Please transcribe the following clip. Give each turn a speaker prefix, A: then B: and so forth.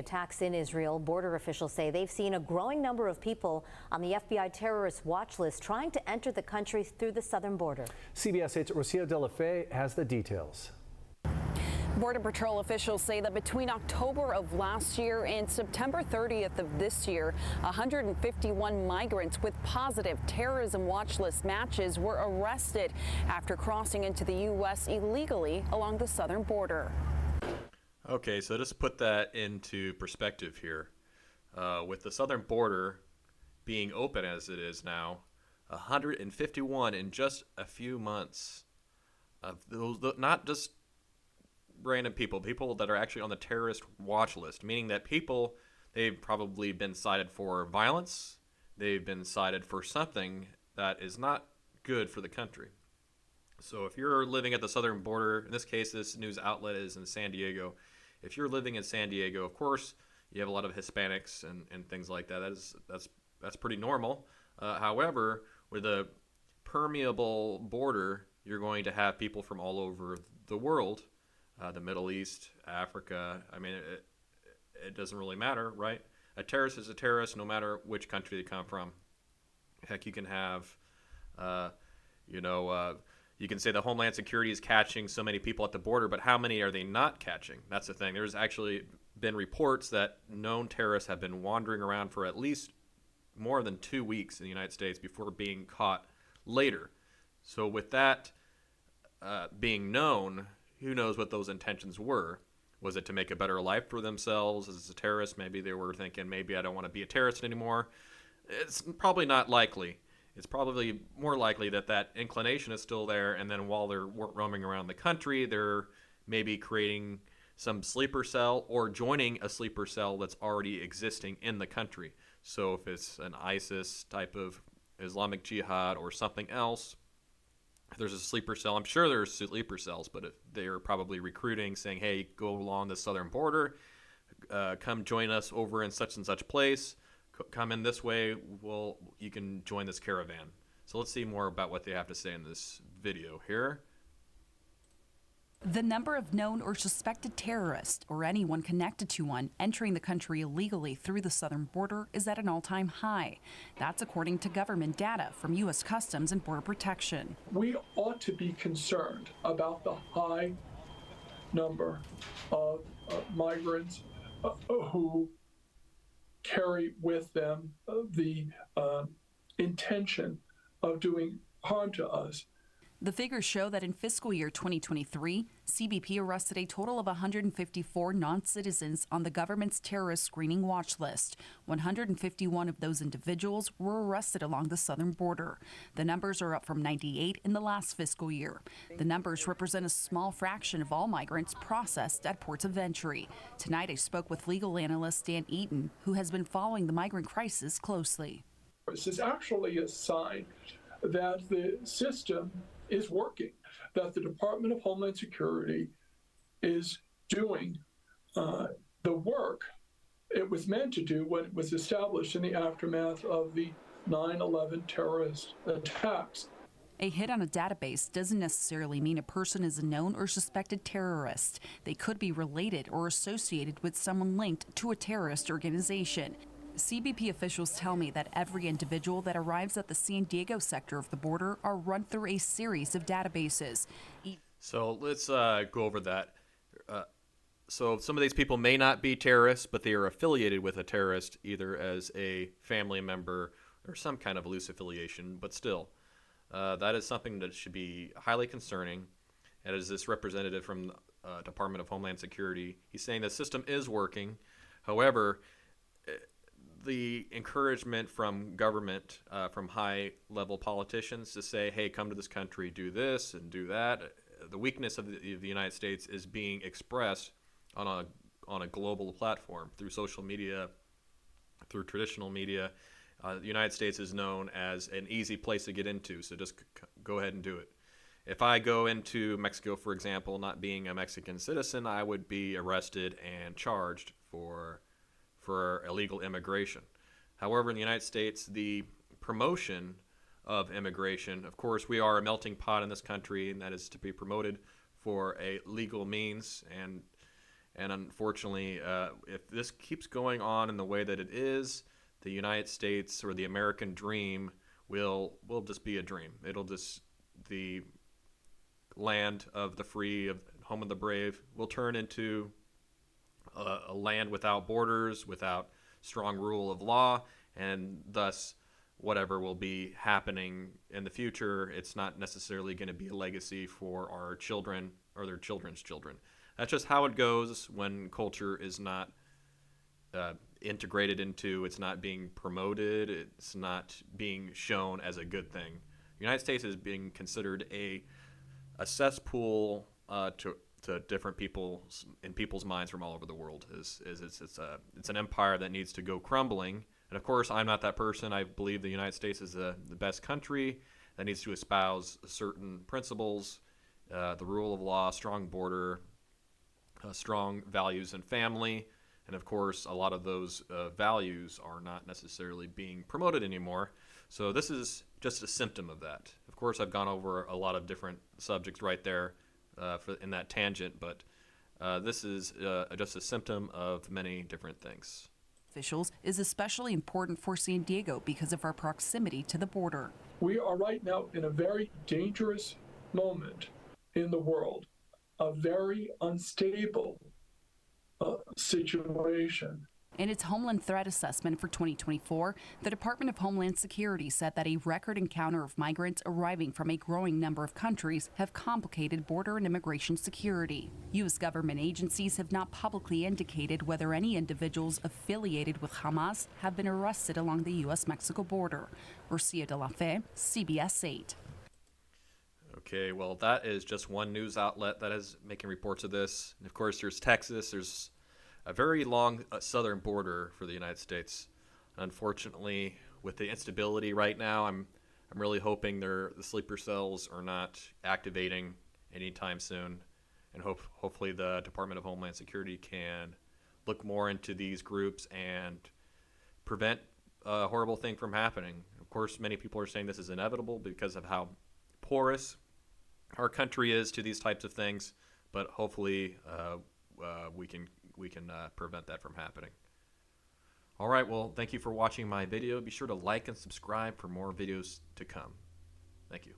A: attacks in Israel, border officials say they've seen a growing number of people on the FBI terrorist watch list trying to enter the country through the southern border.
B: CBS 8's Rocio De La Fe has the details.
C: Border Patrol officials say that between October of last year and September 30th of this year, 151 migrants with positive terrorism watch list matches were arrested after crossing into the U.S. illegally along the southern border.
D: Okay, so just put that into perspective here. With the southern border being open as it is now, 151 in just a few months of those, not just random people that are actually on the terrorist watch list, meaning that people, they've probably been cited for violence, they've been cited for something that is not good for the country. So if you're living at the southern border, in this case this news outlet is in San Diego, if you're living in San Diego, of course you have a lot of Hispanics and things like that. That's pretty normal. However, with a permeable border, you're going to have people from all over the world. The Middle East, Africa, I mean, it doesn't really matter, right? A terrorist is a terrorist no matter which country they come from. Heck, you can have, you can say the Homeland Security is catching so many people at the border, but how many are they not catching? That's the thing. There's actually been reports that known terrorists have been wandering around for at least more than 2 weeks in the United States before being caught later. So with that being known, who knows what those intentions were? Was it to make a better life for themselves as a terrorist? Maybe they were thinking, maybe I don't want to be a terrorist anymore. It's probably not likely. It's probably more likely that that inclination is still there, and then while they're roaming around the country, they're maybe creating some sleeper cell or joining a sleeper cell that's already existing in the country. So if it's an ISIS type of Islamic Jihad or something else, there's a sleeper cell. I'm sure there's sleeper cells, but if they're probably recruiting, saying, hey, go along the southern border, come join us over in such and such place, come in this way, you can join this caravan. So let's see more about what they have to say in this video here.
E: The number of known or suspected terrorists, or anyone connected to one, entering the country illegally through the southern border is at an all-time high. That's according to government data from U.S. Customs and Border Protection.
F: We ought to be concerned about the high number of migrants who carry with them the intention of doing harm to us.
E: The figures show that in fiscal year 2023, CBP arrested a total of 154 non-citizens on the government's terrorist screening watch list. 151 of those individuals were arrested along the southern border. The numbers are up from 98 in the last fiscal year. The numbers represent a small fraction of all migrants processed at ports of entry. Tonight, I spoke with legal analyst Dan Eaton, who has been following the migrant crisis closely.
F: This is actually a sign that the system is working, that the Department of Homeland Security is doing the work it was meant to do when it was established in the aftermath of the 9/11 terrorist attacks.
E: A hit on a database doesn't necessarily mean a person is a known or suspected terrorist. They could be related or associated with someone linked to a terrorist organization. CBP officials tell me that every individual that arrives at the San Diego sector of the border are run through a series of databases.
D: So let's go over that. So some of these people may not be terrorists, but they are affiliated with a terrorist, either as a family member or some kind of loose affiliation, but still. That is something that should be highly concerning. And as this representative from the Department of Homeland Security, he's saying the system is working. However, the encouragement from government, from high-level politicians to say, hey, come to this country, do this and do that. The weakness of the United States is being expressed on a global platform through social media, through traditional media. The United States is known as an easy place to get into, so just go ahead and do it. If I go into Mexico, for example, not being a Mexican citizen, I would be arrested and charged for illegal immigration. However, in the United States, the promotion of immigration, of course, we are a melting pot in this country, and that is to be promoted for a legal means. And And unfortunately, if this keeps going on in the way that it is, the United States or the American dream will just be a dream. It'll just, the land of the free, of home of the brave, will turn into a land without borders, without strong rule of law, and thus whatever will be happening in the future, it's not necessarily going to be a legacy for our children or their children's children. That's just how it goes when culture is not integrated into, it's not being promoted, it's not being shown as a good thing. The United States is being considered a cesspool to different people's in people's minds from all over the world. It's an empire that needs to go crumbling. And of course, I'm not that person. I believe the United States is the best country that needs to espouse certain principles, the rule of law, strong border, strong values and family. And of course, a lot of those values are not necessarily being promoted anymore. So this is just a symptom of that. Of course, I've gone over a lot of different subjects right there in that tangent, but this is just a symptom of many different things.
E: Officials is especially important for San Diego because of our proximity to the border.
F: We are right now in a very dangerous moment in the world, a very unstable situation.
E: In its Homeland Threat Assessment for 2024, the Department of Homeland Security said that a record encounter of migrants arriving from a growing number of countries have complicated border and immigration security. U.S. government agencies have not publicly indicated whether any individuals affiliated with Hamas have been arrested along the U.S.-Mexico border. Rocio de la Fe, CBS 8.
D: Okay, well, that is just one news outlet that is making reports of this. And of course, there's Texas. There's a very long southern border for the United States. Unfortunately, with the instability right now, I'm really hoping the sleeper cells are not activating anytime soon, and hopefully the Department of Homeland Security can look more into these groups and prevent a horrible thing from happening. Of course, many people are saying this is inevitable because of how porous our country is to these types of things, but hopefully we can prevent that from happening. All right, well, thank you for watching my video. Be sure to like and subscribe for more videos to come. Thank you.